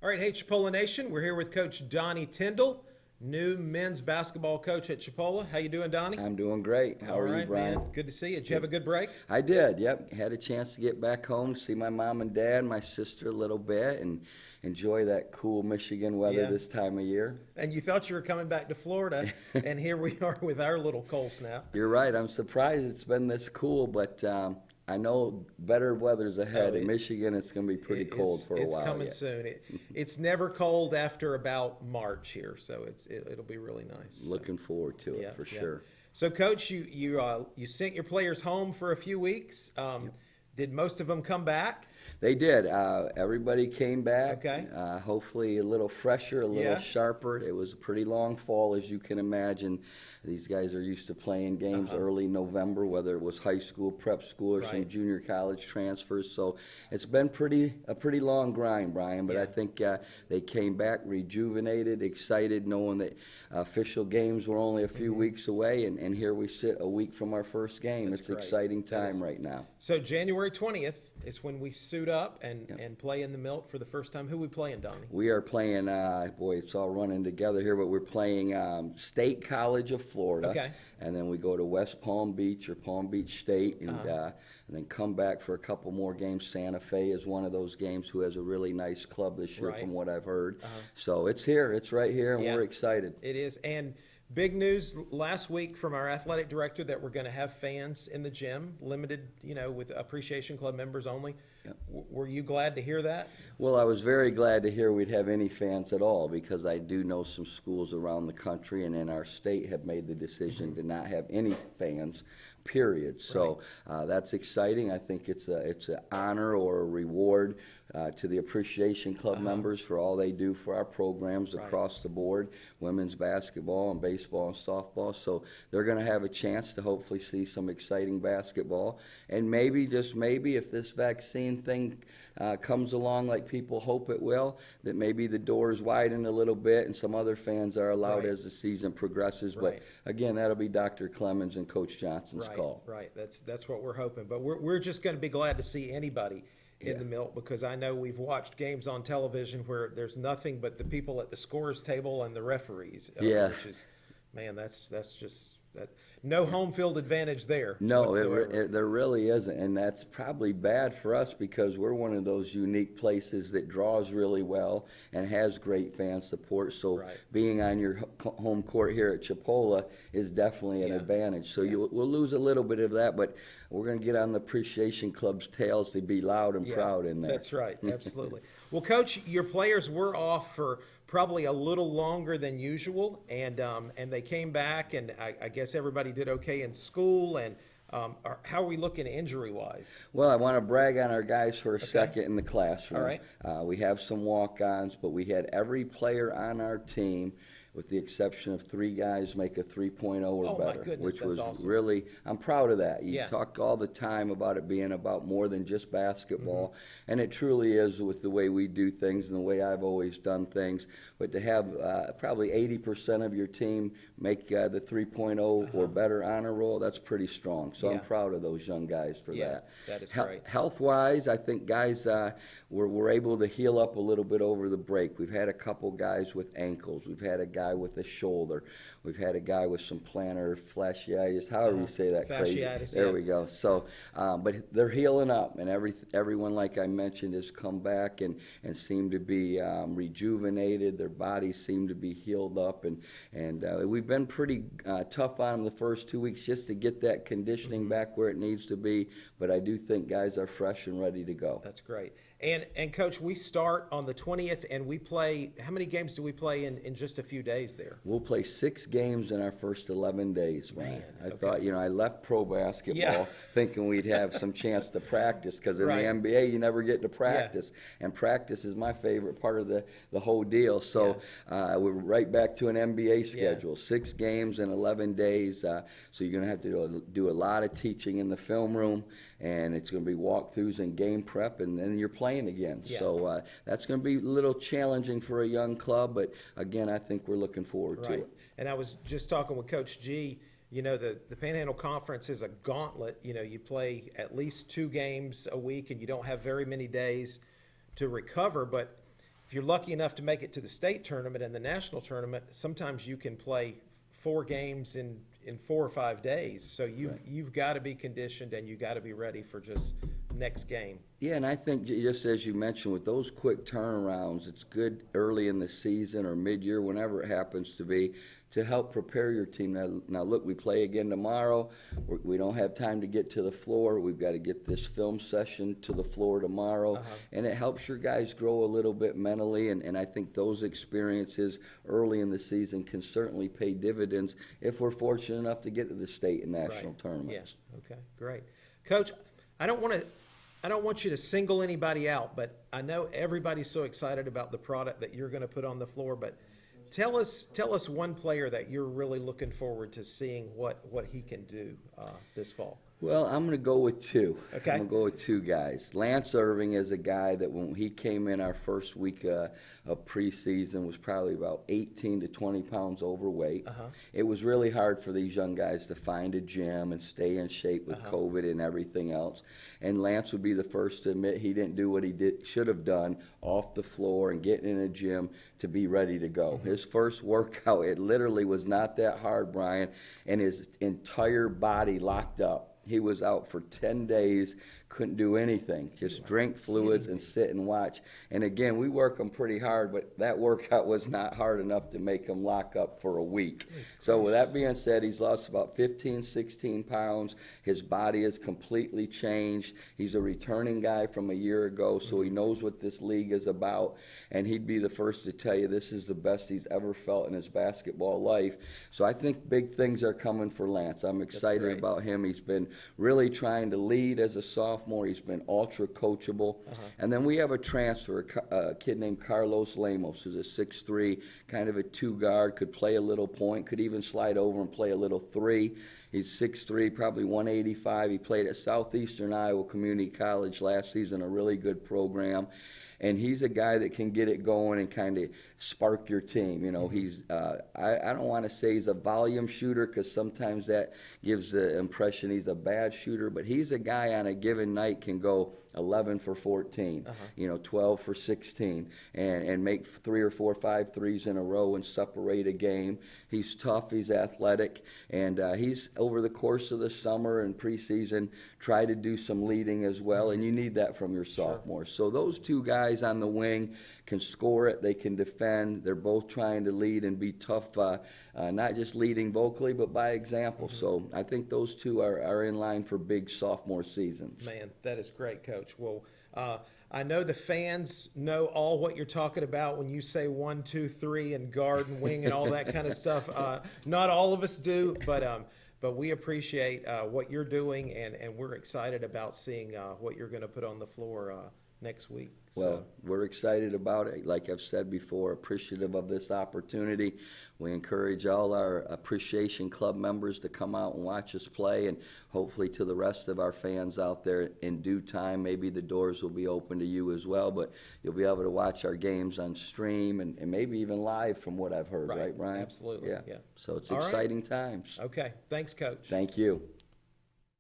All right, hey Chipola Nation, we're here with Coach Donnie Tyndall, new men's basketball coach at Chipola. How you doing, Donnie? I'm doing great. How All are you, right, Brian? man. Good to see you. Did you have a good break? I did, yep. Had a chance to get back home, see my mom and dad, my sister a little bit, and enjoy that cool Michigan weather Yeah. this time of year. And you thought you were coming back to Florida, and here we are with our little cold snap. You're right. I'm surprised it's been this cool, but I know better weather's ahead. In Michigan, it's going to be pretty cold for a while It's coming yet. soon. It's never cold after about March here, so it'll be really nice. Looking forward to it for sure. So, Coach, you sent your players home for a few weeks. Did most of them come back? They did. Everybody came back. Okay. Hopefully a little fresher, a little sharper. It was a pretty long fall, as you can imagine. These guys are used to playing games early November, whether it was high school, prep school, or some junior college transfers. So it's been a pretty long grind, Brian. But I think they came back rejuvenated, excited, knowing that official games were only a few weeks away, and here we sit a week from our first game. That's it's an great. exciting time right now. So January 20th is when we suit up and play in the Milt for the first time. Who we playing, Donnie? We are playing, boy, it's all running together here, but we're playing State College of Florida. Okay. And then we go to West Palm Beach or Palm Beach State, and then come back for a couple more games. Santa Fe is one of those games who has a really nice club this year from what I've heard. So it's here. It's right here, and we're excited. It is. And big news last week from our athletic director that we're going to have fans in the gym, limited, with Appreciation Club members only. Yep. Were you glad to hear that? Well, I was very glad to hear we'd have any fans at all, because I do know some schools around the country and in our state have made the decision to not have any fans, period. So that's exciting. I think it's an honor or a reward to the Appreciation Club members for all they do for our programs across the board, women's basketball and baseball and softball. So they're going to have a chance to hopefully see some exciting basketball. And maybe, just maybe, if this vaccine thing comes along like people hope it will, that maybe the doors widen a little bit and some other fans are allowed as the season progresses. But again, that'll be Dr. Clemens and Coach Johnson's call. Right. That's what we're hoping. But we're just going to be glad to see anybody in the Milt, because I know we've watched games on television where there's nothing but the people at the scorers table and the referees. Which is, man, that's just that. No home field advantage there. No, there really isn't, and that's probably bad for us because we're one of those unique places that draws really well and has great fan support. So being on your home court here at Chipola is definitely an advantage. So we'll lose a little bit of that, but we're going to get on the Appreciation Club's tails to be loud and proud in there. That's right, absolutely. Well, Coach, your players were off for probably a little longer than usual, and they came back, and I guess everybody did okay in school. And how are we looking injury-wise? Well, I want to brag on our guys for a second in the classroom. All right. We have some walk-ons, but we had every player on our team, with the exception of 3 guys, make a 3.0 or better, my goodness, which that's was awesome. really, I'm proud of that. You talk all the time about it being about more than just basketball, and it truly is with the way we do things and the way I've always done things. But to have probably 80% of your team make the 3.0 or better honor roll, that's pretty strong. So I'm proud of those young guys for that. That is great. Health-wise, I think guys were able to heal up a little bit over the break. We've had a couple guys with ankles. We've had a guy with a shoulder. We've had a guy with some plantar fasciitis, however you say that. Fasciitis, There we go. So, but they're healing up, and everyone, like I mentioned, has come back and seem to be rejuvenated. Their bodies seem to be healed up, and we've been pretty tough on them the first 2 weeks just to get that conditioning back where it needs to be. But I do think guys are fresh and ready to go. That's great. And Coach, we start on the 20th, and we play. How many games do we play in just a few days there? We'll play 6 games in our first 11 days, man. I thought, I left pro basketball thinking we'd have some chance to practice, because in the NBA you never get to practice, and practice is my favorite part of the whole deal. So we're right back to an NBA schedule, 6 games in 11 days. So you're going to have to do a lot of teaching in the film room, and it's going to be walkthroughs and game prep, and then you're playing again. So that's going to be a little challenging for a young club, but again, I think we're looking forward to it. And I was just talking with Coach G. The Panhandle Conference is a gauntlet. You play at least 2 games a week, and you don't have very many days to recover. But if you're lucky enough to make it to the state tournament and the national tournament, sometimes you can play 4 games in 4 or 5 days. So you've got to be conditioned and you got to be ready for just next game. Yeah, and I think just as you mentioned, with those quick turnarounds, it's good early in the season or mid-year, whenever it happens to be, to help prepare your team. Now look, we play again tomorrow. We don't have time to get to the floor. We've got to get this film session to the floor tomorrow. And it helps your guys grow a little bit mentally, and I think those experiences early in the season can certainly pay dividends if we're fortunate enough to get to the state and national tournaments. Yes. Okay, great. Coach, I don't want you to single anybody out, but I know everybody's so excited about the product that you're going to put on the floor, but tell us one player that you're really looking forward to seeing what he can do this fall. Well, I'm going to go with 2. Okay. I'm going to go with 2 guys. Lance Irving is a guy that when he came in our first week of preseason was probably about 18 to 20 pounds overweight. It was really hard for these young guys to find a gym and stay in shape with COVID and everything else. And Lance would be the first to admit he didn't do what he should have done off the floor and getting in a gym to be ready to go. His first workout, it literally was not that hard, Brian, and his entire body locked up. He was out for 10 days, couldn't do anything, just drink fluids and sit and watch. And again, we work him pretty hard, but that workout was not hard enough to make him lock up for a week. So with that being said, he's lost about 15, 16 pounds. His body is completely changed. He's a returning guy from a year ago, so he knows what this league is about. And he'd be the first to tell you this is the best he's ever felt in his basketball life. So I think big things are coming for Lance. I'm excited about him. He's been really trying to lead as a sophomore. He's been ultra coachable. And then we have a transfer, a kid named Carlos Lemos, who's a 6'3", kind of a 2-guard, could play a little point, could even slide over and play a little 3. He's 6'3", probably 185. He played at Southeastern Iowa Community College last season, a really good program. And he's a guy that can get it going and kind of spark your team. You know, he's, I don't want to say he's a volume shooter because sometimes that gives the impression he's a bad shooter, but he's a guy on a given night can go 11 for 14, 12 for 16, and make 3 or 4 or 5 threes in a row and separate a game. He's tough, he's athletic, and he's, over the course of the summer and preseason, tried to do some leading as well, and you need that from your sophomores. So those 2 guys on the wing can score it, they can defend, they're both trying to lead and be tough, not just leading vocally, but by example. So I think those 2 are in line for big sophomore seasons. Man, that is great, Coach. Well, I know the fans know all what you're talking about when you say 1, 2, 3 and guard and wing and all that kind of stuff. Not all of us do, but we appreciate what you're doing, and we're excited about seeing what you're going to put on the floor next week. Well, we're excited about it. Like I've said before, appreciative of this opportunity. We encourage all our Appreciation Club members to come out and watch us play, and hopefully to the rest of our fans out there in due time, maybe the doors will be open to you as well, but you'll be able to watch our games on stream and maybe even live from what I've heard, right Brian? Absolutely. Yeah. So it's all exciting times. Okay. Thanks, Coach. Thank you.